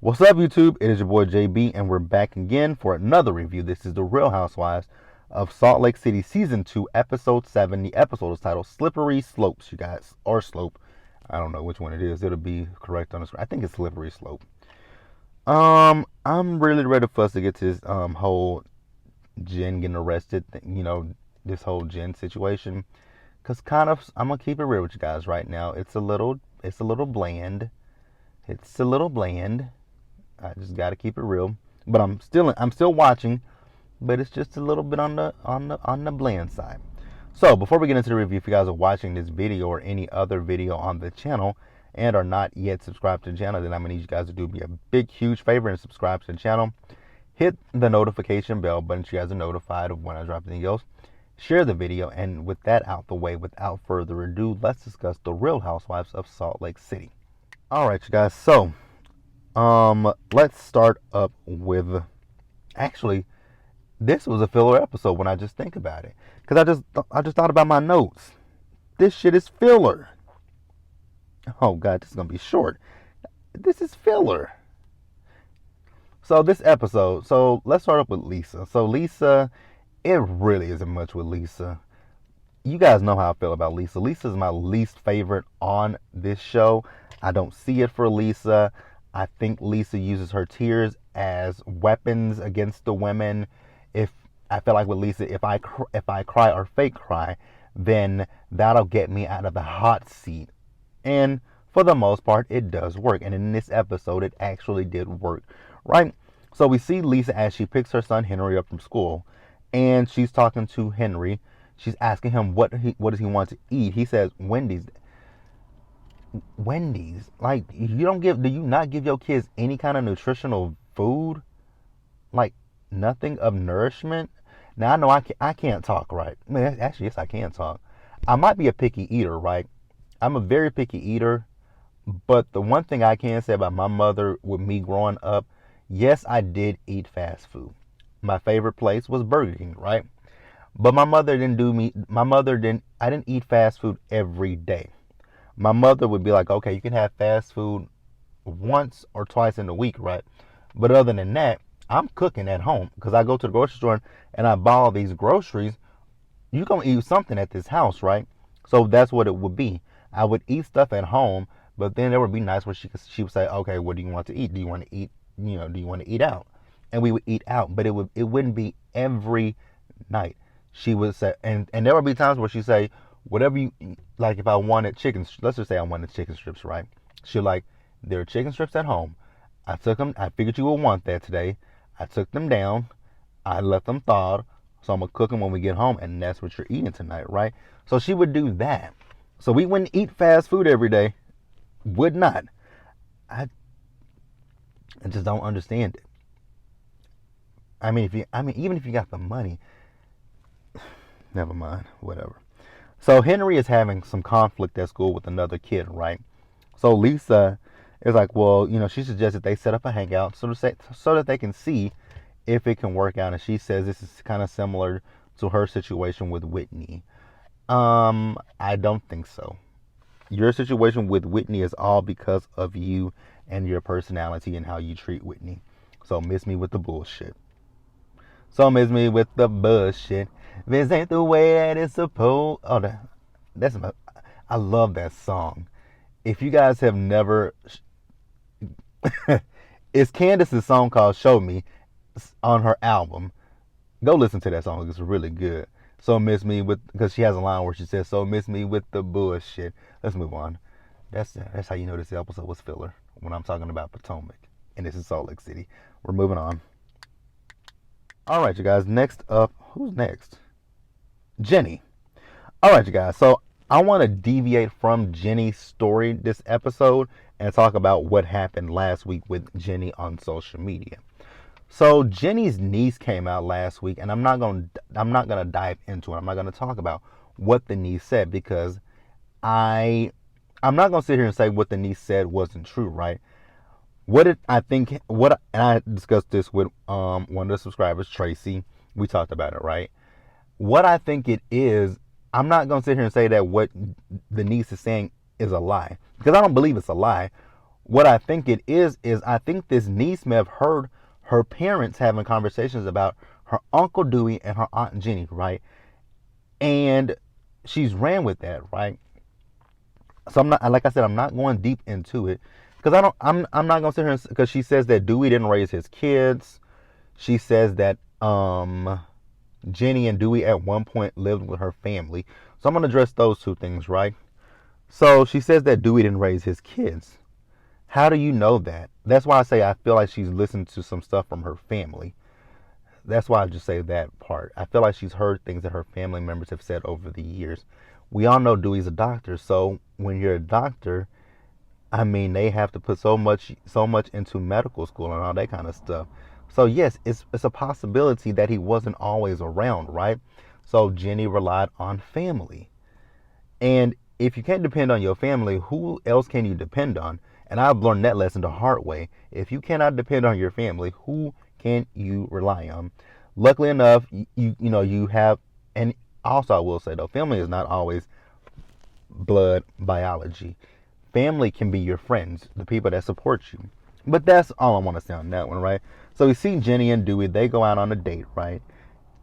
What's up, YouTube? It is your boy JB, and we're back again for another review. This is The Real Housewives of Salt Lake City, Season 2, Episode 7. The episode is titled Slippery Slopes, you guys. Or Slope. I don't know which one it is. It'll be correct on the screen. I think it's Slippery Slope. I'm really ready for us to get to this whole Jen getting arrested, this whole Jen situation. Because I'm going to keep it real with you guys right now. It's a little bland. It's a little bland. I just gotta keep it real, but I'm still watching, but it's just a little bit on the bland side. So before we get into the review, if you guys are watching this video or any other video on the channel and are not yet subscribed to the channel, then I'm gonna need you guys to do me a big, huge favor and subscribe to the channel. Hit the notification bell button so you guys are notified of when I drop anything else. Share the video, and with that out the way, without further ado, let's discuss the Real Housewives of Salt Lake City. All right, you guys. So. Let's start up with, actually, this was a filler episode when I just think about it. Because I just thought about my notes. This shit is filler. Oh, God, this is going to be short. This is filler. So this episode, let's start up with Lisa. So Lisa, it really isn't much with Lisa. You guys know how I feel about Lisa. Lisa is my least favorite on this show. I don't see it for Lisa. I think Lisa uses her tears as weapons against the women. If I feel like with Lisa, if I cry or fake cry, then that'll get me out of the hot seat. And for the most part, it does work. And in this episode, it actually did work, right? So we see Lisa as she picks her son Henry up from school, and she's talking to Henry. She's asking him what does he want to eat. He says Wendy's. Like, do you not give your kids any kind of nutritional food? Like, nothing of nourishment? Now, I know I can't talk, right? I mean, actually, yes, I can talk. I might be a picky eater, right? I'm a very picky eater, but the one thing I can say about my mother with me growing up, yes, I did eat fast food. My favorite place was Burger King, right? But I didn't eat fast food every day. My mother would be like, okay, you can have fast food once or twice in a week, right? But other than that, I'm cooking at home because I go to the grocery store and I buy all these groceries. You're going to eat something at this house, right? So that's what it would be. I would eat stuff at home, but then there would be nights where she would say, okay, what do you want to eat? Do you want to eat, do you want to eat out? And we would eat out, but it wouldn't be every night. She would say, and there would be times where she'd say, whatever you like. If I wanted chicken, let's just say I wanted chicken strips, right? She like, there are chicken strips at home. I took them. I figured you would want that today. I took them down. I let them thaw. So I'm gonna cook them when we get home, and that's what you're eating tonight, right? So she would do that. So we wouldn't eat fast food every day. Would not. I just don't understand it. Even if you got the money, never mind. Whatever. So Henry is having some conflict at school with another kid, right? So Lisa is like, well, she suggested they set up a hangout so that they can see if it can work out. And she says this is kind of similar to her situation with Whitney. I don't think so. Your situation with Whitney is all because of you and your personality and how you treat Whitney. So miss me with the bullshit. This ain't the way that it's supposed. Oh, I love that song. If you guys have never, it's Candace's song called "Show Me" on her album. Go listen to that song. It's really good. So miss me with, because she has a line where she says, "So miss me with the bullshit." Let's move on. That's how you know this episode was filler, when I'm talking about Potomac, and this is Salt Lake City. We're moving on. All right, you guys. Next up, who's next? Jenny. All right, you guys. So I want to deviate from Jenny's story this episode and talk about what happened last week with Jenny on social media. So Jenny's niece came out last week, and I'm not gonna dive into it. I'm not gonna talk about what the niece said, because I'm not gonna sit here and say what the niece said wasn't true, right? And I discussed this with one of the subscribers, Tracy. We talked about it, right? What I think it is, I'm not going to sit here and say that what the niece is saying is a lie, because I don't believe it's a lie. What I think it is I think this niece may have heard her parents having conversations about her Uncle Dewey and her Aunt Jenny, right? And she's ran with that, right? So I'm not, like I said, I'm not going deep into it because I'm not gonna sit here because she says that Dewey didn't raise his kids. She says that Jenny and Dewey at one point lived with her family. So I'm gonna address those two things, right? So she says that Dewey didn't raise his kids. How do you know that? That's why I say I feel like she's listened to some stuff from her family. That's why I just say that part. I feel like she's heard things that her family members have said over the years. We all know Dewey's a doctor, so when you're a doctor, I mean they have to put so much into medical school and all that kind of stuff. So yes, it's a possibility that he wasn't always around, right? So Jenny relied on family. And if you can't depend on your family, who else can you depend on? And I've learned that lesson the hard way. If you cannot depend on your family, who can you rely on? Luckily enough, you have, and also I will say though, family is not always blood biology. Family can be your friends, the people that support you. But that's all I want to say on that one, right? So we see Jenny and Dewey, they go out on a date, right?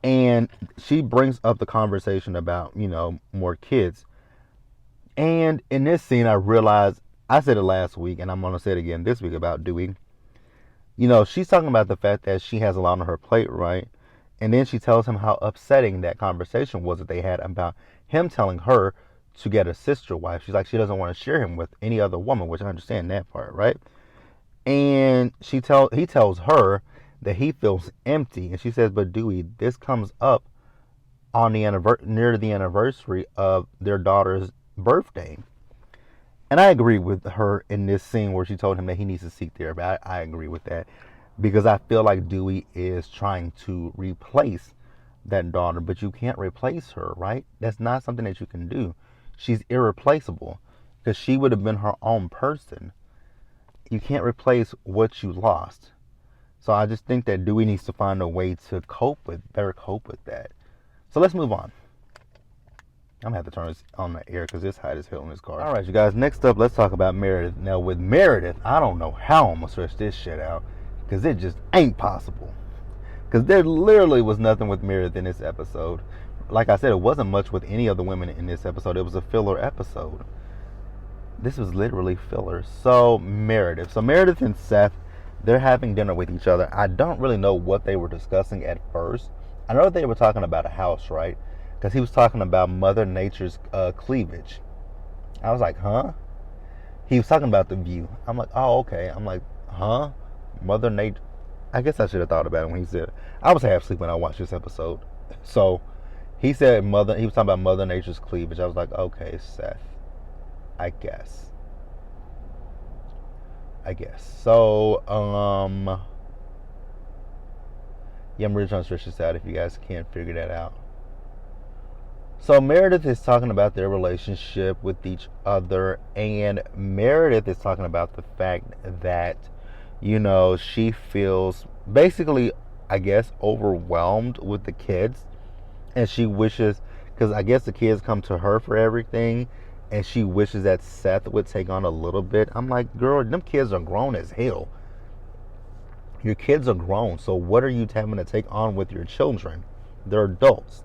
And she brings up the conversation about, more kids. And in this scene, I realized, I said it last week, and I'm going to say it again this week about Dewey. She's talking about the fact that she has a lot on her plate, right? And then she tells him how upsetting that conversation was that they had about him telling her to get a sister wife. She's like, she doesn't want to share him with any other woman, which I understand that part, right? And he tells her that he feels empty. And she says, but Dewey, this comes up on the near the anniversary of their daughter's birthday. And I agree with her in this scene where she told him that he needs to seek therapy. I agree with that because I feel like Dewey is trying to replace that daughter, but you can't replace her, right? That's not something that you can do. She's irreplaceable because she would have been her own person. You can't replace what you lost. So I just think that Dewey needs to find a way to better cope with that. So let's move on. I'm gonna have to turn this on the air because it's hot as hell in this car. All right, you guys. Next up, let's talk about Meredith. Now, with Meredith, I don't know how I'm gonna stretch this shit out because it just ain't possible. Because there literally was nothing with Meredith in this episode. Like I said, it wasn't much with any of the women in this episode. It was a filler episode. This was literally filler. So Meredith and Seth, they're having dinner with each other. I don't really know what they were discussing at first. I know they were talking about a house, right? Because he was talking about Mother Nature's cleavage. I was like, huh? He was talking about the view. I'm like, oh, okay. I'm like, huh? Mother Nature. I guess I should have thought about it when he said it. I was half asleep when I watched this episode. So he said he was talking about Mother Nature's cleavage. I was like, okay, Seth. I guess. So, yeah, I'm really trying to stretch this out if you guys can't figure that out. So Meredith is talking about their relationship with each other, and Meredith is talking about the fact that, she feels basically, I guess, overwhelmed with the kids, and she wishes, because I guess the kids come to her for everything, and she wishes that Seth would take on a little bit. I'm like, girl, them kids are grown as hell. Your kids are grown, so what are you having to take on with your children? They're adults.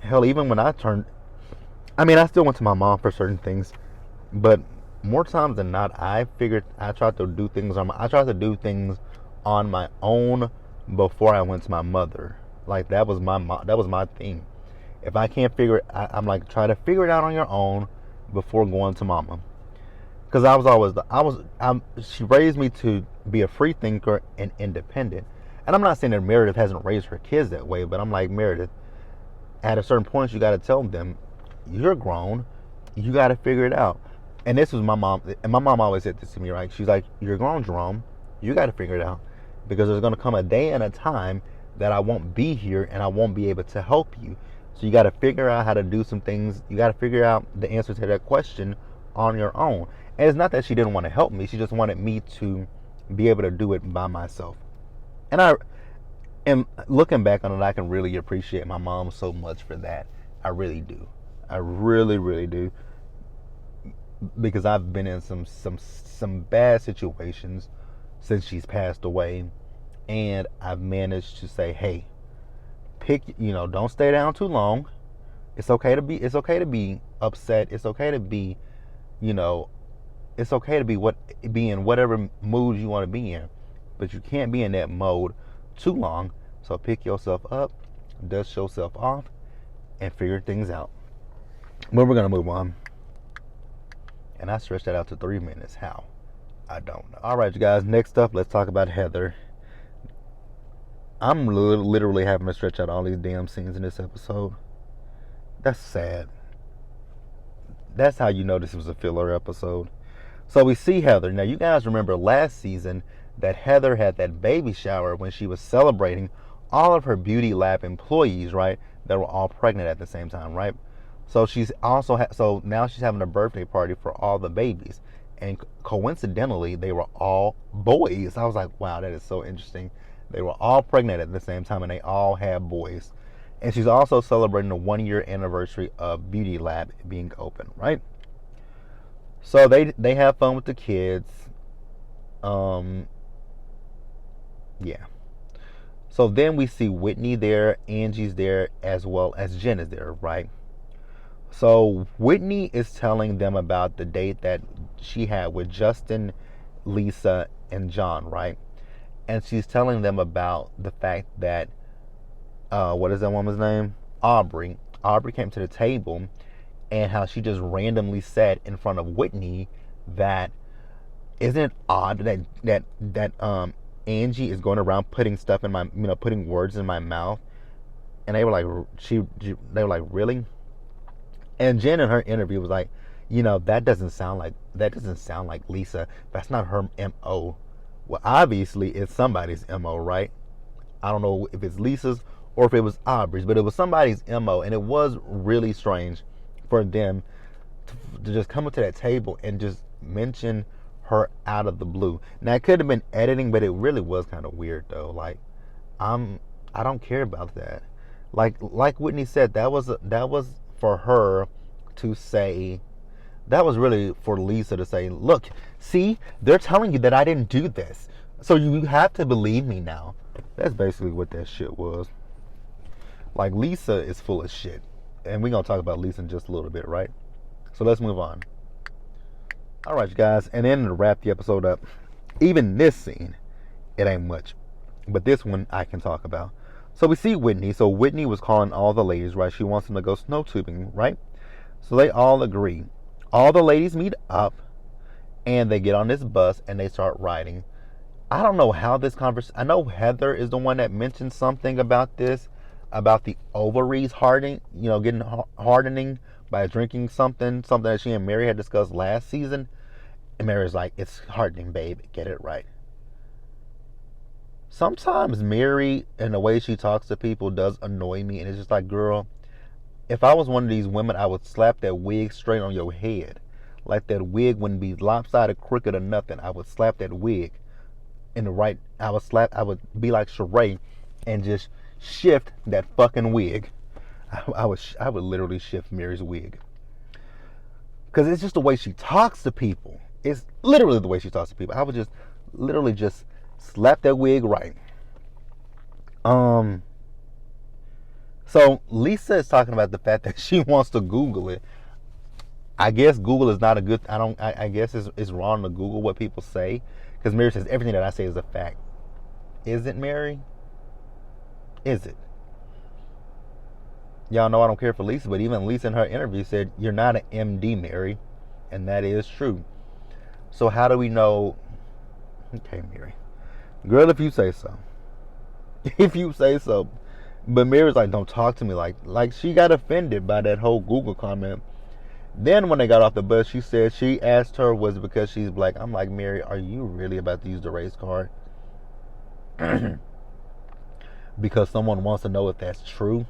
Hell, even when I still went to my mom for certain things, but more times than not, I tried to do things on my own before I went to my mother. Like that was my thing. If I can't figure it, I'm like, try to figure it out on your own before going to mama. Because she raised me to be a free thinker and independent. And I'm not saying that Meredith hasn't raised her kids that way, but I'm like, Meredith, at a certain point, you got to tell them, you're grown, you got to figure it out. And this was my mom, and my mom always said this to me, right? She's like, you're grown, Jerome, you got to figure it out. Because there's going to come a day and a time that I won't be here and I won't be able to help you. So you got to figure out how to do some things. You got to figure out the answer to that question on your own. And it's not that she didn't want to help me. She just wanted me to be able to do it by myself. And looking back on it, I can really appreciate my mom so much for that. I really do. I really, really do. because I've been in some bad situations since she's passed away, and I've managed to say, hey, don't stay down too long. It's okay to be upset. It's okay to be, you know, it's okay to be in whatever mood you want to be in, but you can't be in that mode too long. So pick yourself up, dust yourself off, and figure things out. But we're gonna move on. And I stretched that out to 3 minutes. How? I don't know. All right, you guys. Next up, let's talk about Heather. I'm literally having to stretch out all these damn scenes in this episode. That's sad. That's how you know this was a filler episode. So we see Heather. Now, you guys remember last season that Heather had that baby shower when she was celebrating all of her Beauty Lab employees, right? That were all pregnant at the same time, right? So she's also so now she's having a birthday party for all the babies, and coincidentally, they were all boys. I was like, wow, that is so interesting. They were all pregnant at the same time, and they all had boys. And she's also celebrating the 1-year anniversary of Beauty Lab being open, right? So they have fun with the kids. Yeah. So then we see Whitney there, Angie's there, as well as Jen is there, right? So Whitney is telling them about the date that she had with Justin, Lisa, and John, right? And she's telling them about the fact that, what is that woman's name? Aubrey. Aubrey came to the table, and how she just randomly said in front of Whitney that, isn't it odd that Angie is going around putting stuff in my, putting words in my mouth? And they were like, they were like, really? And Jen in her interview was like, that doesn't sound like Lisa. That's not her MO. Well, obviously it's somebody's MO, right? I don't know if it's Lisa's or if it was Aubrey's, but it was somebody's MO, and it was really strange for them to just come up to that table and just mention her out of the blue. Now it could have been editing, but it really was kind of weird though. Like, I don't care about that. Like Whitney said, that was for her to say. That was really for Lisa to say, look, see, they're telling you that I didn't do this, so you have to believe me now. That's basically what that shit was. Like, Lisa is full of shit. And we're going to talk about Lisa in just a little bit, right? So let's move on. All right, you guys. And then to wrap the episode up, even this scene, it ain't much. But this one I can talk about. So we see Whitney. So Whitney was calling all the ladies, right? She wants them to go snow tubing, right? So they all agree. All the ladies meet up, and they get on this bus, and they start riding. I don't know how this conversation... I know Heather is the one that mentioned something about this, about the ovaries hardening, getting hardening by drinking something that she and Mary had discussed last season. And Mary's like, it's hardening, babe. Get it right. Sometimes Mary, in the way she talks to people, does annoy me. And it's just like, girl, if I was one of these women, I would slap that wig straight on your head. Like, that wig wouldn't be lopsided, crooked, or nothing. I would slap that wig in the right... I would be like Sheree and just shift that fucking wig. I would literally shift Mary's wig. Because it's just the way she talks to people. It's literally the way she talks to people. I would just literally just slap that wig right. So Lisa is talking about the fact that she wants to Google it. I guess Google is not a good... I guess it's wrong to Google what people say. Because Mary says everything that I say is a fact. Is it, Mary? Is it? Y'all know I don't care for Lisa, but even Lisa in her interview said, you're not an MD, Mary. And that is true. So how do we know... Okay, Mary. Girl, if you say so. If you say so. But Mary's like, don't talk to me like she got offended by that whole Google comment. Then when they got off the bus, she said she asked her was it because she's black. I'm like, Mary, are you really about to use the race card? Because someone wants to know if that's true.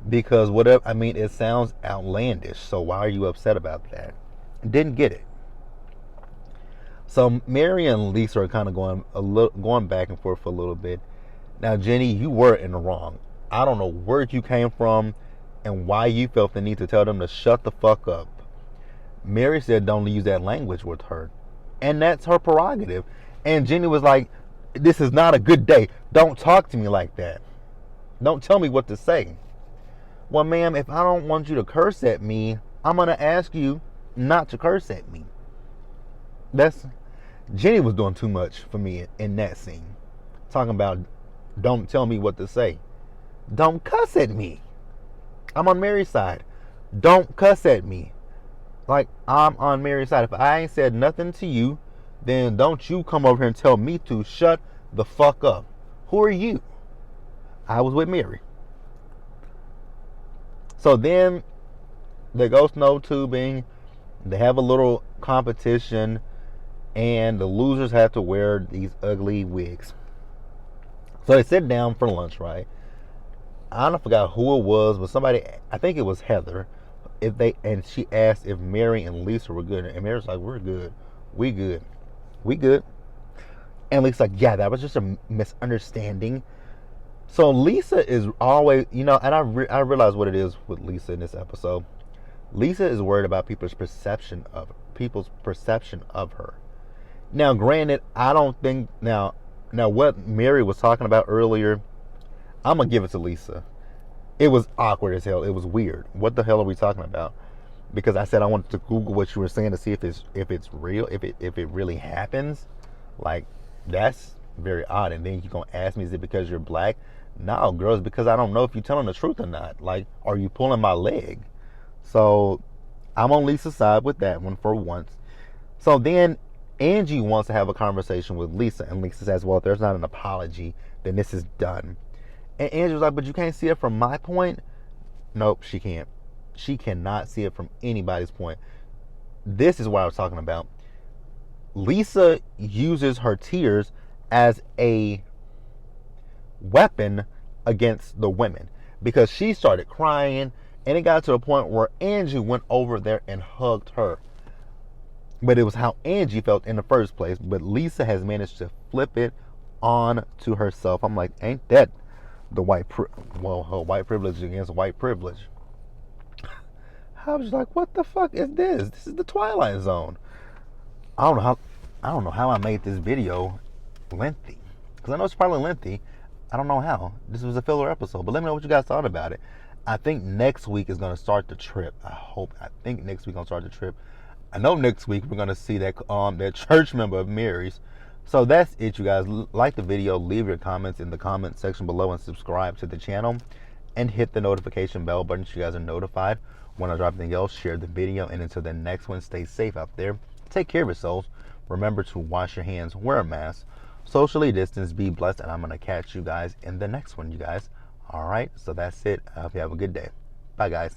Because whatever, it sounds outlandish. So why are you upset about that? Didn't get it. So Mary and Lisa are kind of going back and forth for a little bit. Now, Jenny, you were in the wrong. I don't know where you came from and why you felt the need to tell them to shut the fuck up. Mary said don't use that language with her. And that's her prerogative. And Jenny was like, this is not a good day. Don't talk to me like that. Don't tell me what to say. Well, ma'am, if I don't want you to curse at me, I'm going to ask you not to curse at me. Jenny was doing too much for me in that scene. Talking about don't tell me what to say. Don't cuss at me. I'm on Mary's side. Don't cuss at me. Like, I'm on Mary's side. If I ain't said nothing to you, then don't you come over here and tell me to shut the fuck up. Who are you? I was with Mary. So then they go snow tubing. They have a little competition, and the losers have to wear these ugly wigs. So they sit down for lunch, right? I don't forgot who it was, but somebody, I think it was Heather. And she asked if Mary and Lisa were good, and Mary's like, "We're good, we good, we good." And Lisa's like, "Yeah, that was just a misunderstanding." So Lisa is always, and I realize what it is with Lisa in this episode. Lisa is worried about people's perception of her. Now, granted, I don't think now what Mary was talking about earlier, I'm gonna give it to Lisa. It was awkward as hell. It was weird. What the hell are we talking about? Because I said I wanted to Google what you were saying to see if it's real, if it really happens. Like, that's very odd. And then you're gonna ask me, is it because you're black? No, girl, it's because I don't know if you're telling the truth or not. Like, are you pulling my leg? So I'm on Lisa's side with that one for once. So then Angie wants to have a conversation with Lisa, and Lisa says, well, if there's not an apology, then this is done. And Angie was like, but you can't see it from my point? Nope, she can't. She cannot see it from anybody's point. This is what I was talking about. Lisa uses her tears as a weapon against the women, because she started crying, and it got to a point where Angie went over there and hugged her. But it was how Angie felt in the first place. But Lisa has managed to flip it on to herself. I'm like, ain't that the her white privilege against white privilege? I was like, what the fuck is this? This is the Twilight Zone. I don't know how I made this video lengthy, because I know it's probably lengthy. I don't know how. This was a filler episode, but let me know what you guys thought about it. I think next week is going to start the trip. I think next week going to start the trip. I know next week we're going to see that church member of Mary's. So that's it, you guys. Like the video, leave your comments in the comment section below, and subscribe to the channel, and hit the notification bell button so you guys are notified when I drop anything else. Share the video, and until the next one, stay safe out there. Take care of yourselves. Remember to wash your hands, wear a mask, socially distance, be blessed, and I'm going to catch you guys in the next one, you guys. All right, so that's it. I hope you have a good day. Bye, guys.